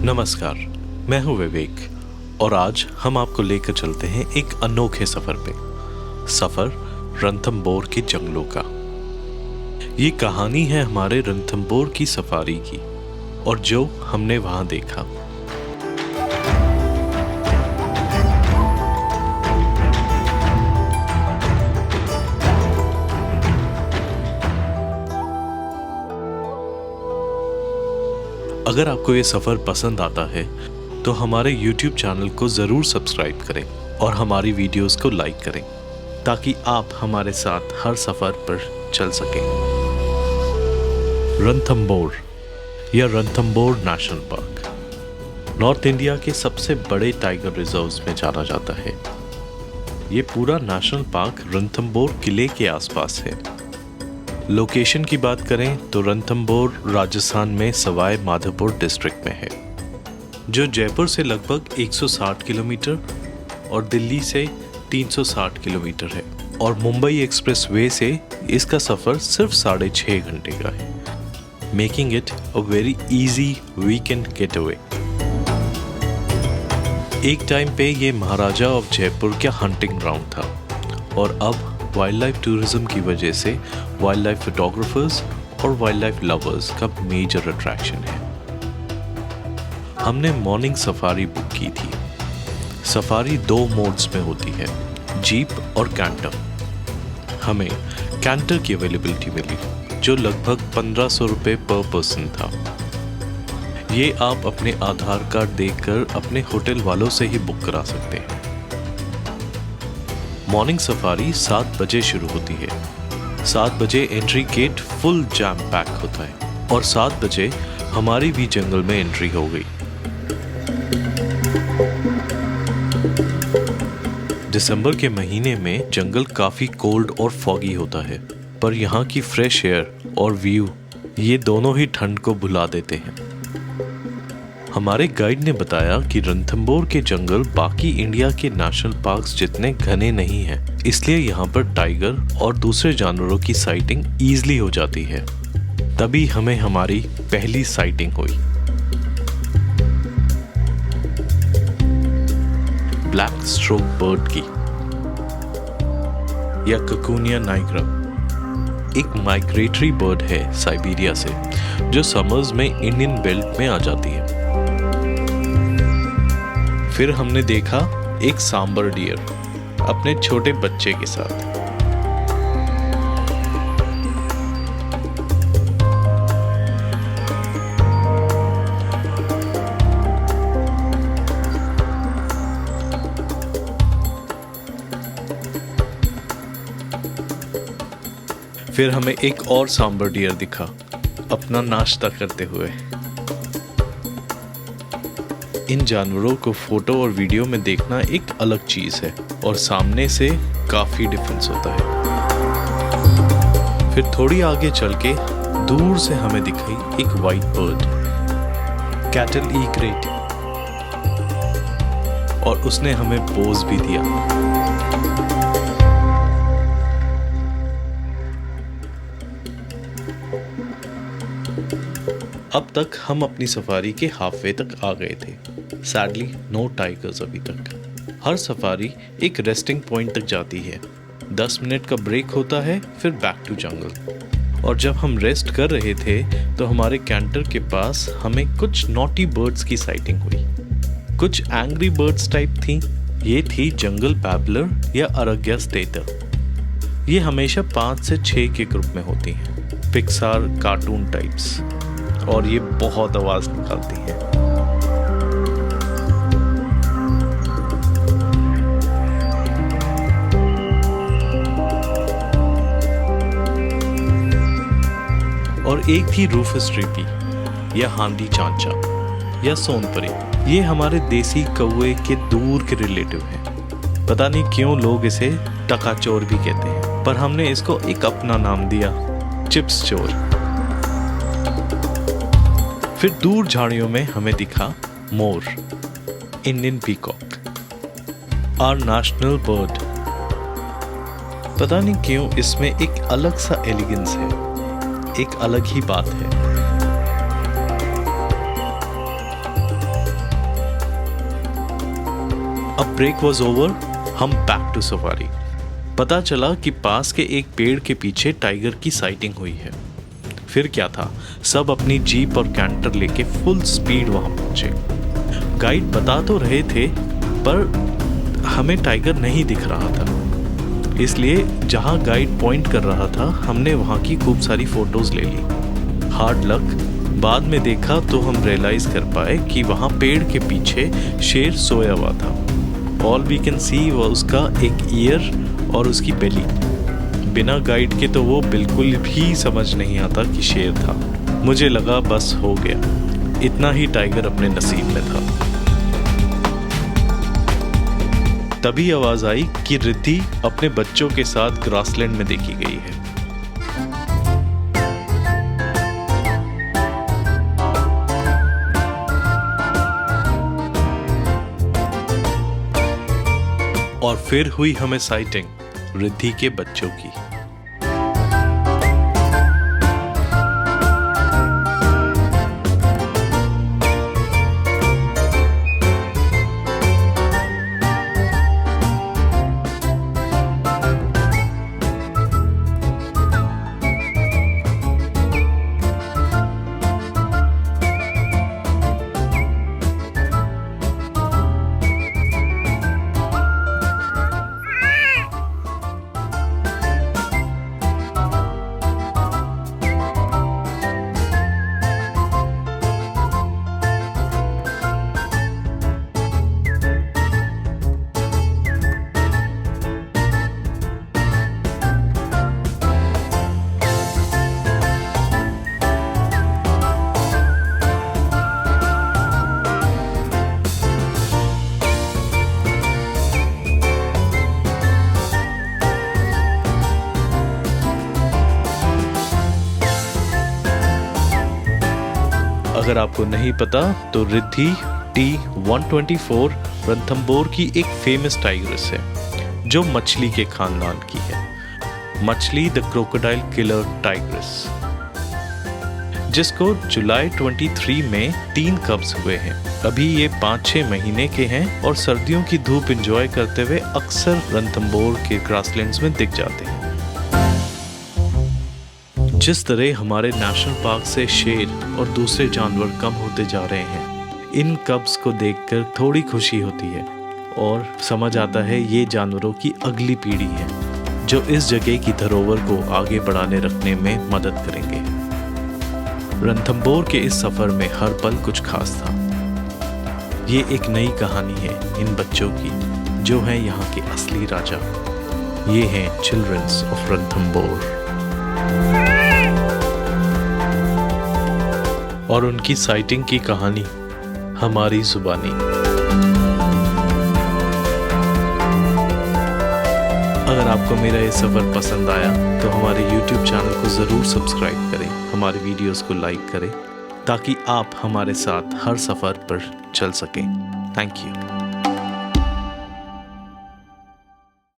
नमस्कार, मैं हूं विवेक और आज हम आपको लेकर चलते हैं एक अनोखे सफर पे। सफर रणथंबोर के जंगलों का। ये कहानी है हमारे रणथंबोर की सफारी की और जो हमने वहां देखा। अगर आपको ये सफ़र पसंद आता है तो हमारे YouTube चैनल को ज़रूर सब्सक्राइब करें और हमारी वीडियोस को लाइक करें ताकि आप हमारे साथ हर सफ़र पर चल सकें। रणथंबोर या Ranthambore national park north India के सबसे बड़े टाइगर रिजर्व्स में जाना जाता है। ये पूरा नेशनल पार्क रणथंबोर किले के आसपास है। लोकेशन की बात करें तो रणथंबोर राजस्थान में सवाई माधोपुर डिस्ट्रिक्ट में है, जो जयपुर से लगभग 160 किलोमीटर और दिल्ली से 360 किलोमीटर है और मुंबई एक्सप्रेस वे से इसका सफ़र सिर्फ 6.5 घंटे का है, making it a very easy weekend getaway. एक टाइम पे ये महाराजा ऑफ जयपुर का हंटिंग ग्राउंड था और अब वाइल्ड लाइफ टूरिज्म की वजह से वाइल्ड लाइफ फोटोग्राफर्स और वाइल्ड लाइफ लवर्स का मेजर अट्रैक्शन है। हमने मॉर्निंग सफारी बुक की थी। सफारी 2 मोड्स में होती है, जीप और कैंटर। हमें कैंटर की अवेलेबिलिटी मिली जो लगभग 1500 रुपये पर पर्सन था। ये आप अपने आधार कार्ड देकर अपने होटल वालों से ही बुक करा सकते हैं। मॉर्निंग सफारी 7 बजे शुरू होती है। 7 बजे entry get full jam pack होता है और 7 बजे हमारी भी जंगल में एंट्री हो गई। दिसंबर के महीने में जंगल काफी कोल्ड और फॉगी होता है, पर यहाँ की फ्रेश एयर और व्यू ये दोनों ही ठंड को भुला देते हैं। हमारे गाइड ने बताया कि रणथंबोर के जंगल बाकी इंडिया के नेशनल पार्क्स जितने घने नहीं हैं, इसलिए यहाँ पर टाइगर और दूसरे जानवरों की साइटिंग ईजिली हो जाती है। तभी हमें हमारी पहली साइटिंग हुई। ब्लैक स्ट्रोक बर्ड की या ककूनिया नाइग्रा एक माइग्रेटरी बर्ड है साइबेरिया से, जो समर्स में इंडियन बेल्ट में आ जाती है। फिर हमने देखा एक सांबर डियर अपने छोटे बच्चे के साथ। फिर हमें एक और सांबर डियर दिखा अपना नाश्ता करते हुए। इन जानवरों को फोटो और वीडियो में देखना एक अलग चीज है और सामने से काफी डिफरेंस होता है। फिर थोड़ी आगे चल के दूर से हमें दिखाई एक वाइट बर्ड, कैटल ईग्रेट, और उसने हमें पोज भी दिया। अब तक हम अपनी सफारी के हाफवे तक आ गए थे। सैडली नो टाइगर्स अभी तक। हर सफारी एक रेस्टिंग पॉइंट तक जाती है। 10 मिनट का ब्रेक होता है, फिर बैक टू जंगल। और जब हम रेस्ट कर रहे थे तो हमारे कैंटर के पास हमें कुछ नॉटी बर्ड्स की साइटिंग हुई। कुछ एंग्री बर्ड्स टाइप थी। ये थी जंगल बैबलर या अरग्या स्टेटर। ये हमेशा 5 से 6 के ग्रुप में होती हैं, पिक्सार कार्टून टाइप्स, और ये बहुत आवाज निकालती है। और एक थी रूफस ट्रिपी या हांडी चांचा या सोनपरी। ये हमारे देसी कौवे के दूर के रिलेटिव हैं। पता नहीं क्यों लोग इसे टकाचोर भी कहते हैं, पर हमने इसको एक अपना नाम दिया, चिप्स चोर। फिर दूर झाड़ियों में हमें दिखा मोर, Indian peacock, our national bird. पता नहीं क्यों इसमें एक अलग सा एलिगेंस है, एक अलग ही बात है। अब ब्रेक वॉज ओवर, हम बैक टू सफारी। पता चला कि पास के एक पेड़ के पीछे टाइगर की साइटिंग हुई है। फिर क्या था, सब अपनी जीप और कैंटर लेके फुल स्पीड वहां पहुंचे। गाइड बता तो रहे थे पर हमें टाइगर नहीं दिख रहा था, इसलिए जहां गाइड पॉइंट कर रहा था हमने वहां की खूब सारी फोटोज ले ली। हार्ड लक, बाद में देखा तो हम रियलाइज कर पाए कि वहां पेड़ के पीछे शेर सोया हुआ था। ऑल वी कैन सी वो उसका एक ईयर और उसकी बेली। बिना गाइड के तो वो बिल्कुल भी समझ नहीं आता कि शेर था। मुझे लगा बस हो गया, इतना ही टाइगर अपने नसीब में था। तभी आवाज आई कि रिद्धि अपने बच्चों के साथ ग्रासलैंड में देखी गई है। और फिर हुई हमें साइटिंग रिद्धि के बच्चों की। अगर आपको नहीं पता तो रिद्धि T124 रणथंभौर की एक फेमस टाइग्रेस है जो मछली के खानदान की है। मछली द क्रोकोडाइल किलर टाइग्रेस, जिसको जुलाई 23 में 3 कब्स हुए हैं। अभी ये 5-6 महीने के हैं और सर्दियों की धूप एंजॉय करते हुए अक्सर रणथंभौर के ग्रासलैंड्स में दिख जाते हैं। जिस तरह हमारे नेशनल पार्क से शेर और दूसरे जानवर कम होते जा रहे हैं, इन कब्स को देखकर थोड़ी खुशी होती है और समझ आता है ये जानवरों की अगली पीढ़ी है जो इस जगह की धरोहर को आगे बढ़ाने रखने में मदद करेंगे। रणथंभौर के इस सफर में हर पल कुछ खास था। ये एक नई कहानी है इन बच्चों की जो हैं यहाँ के असली राजा। ये हैं चिल्ड्रंस ऑफ रणथंभौर और उनकी साइटिंग की कहानी हमारी जुबानी। अगर आपको मेरा ये सफ़र पसंद आया तो हमारे YouTube चैनल को ज़रूर सब्सक्राइब करें, हमारे वीडियोस को लाइक करें ताकि आप हमारे साथ हर सफ़र पर चल सकें। Thank you.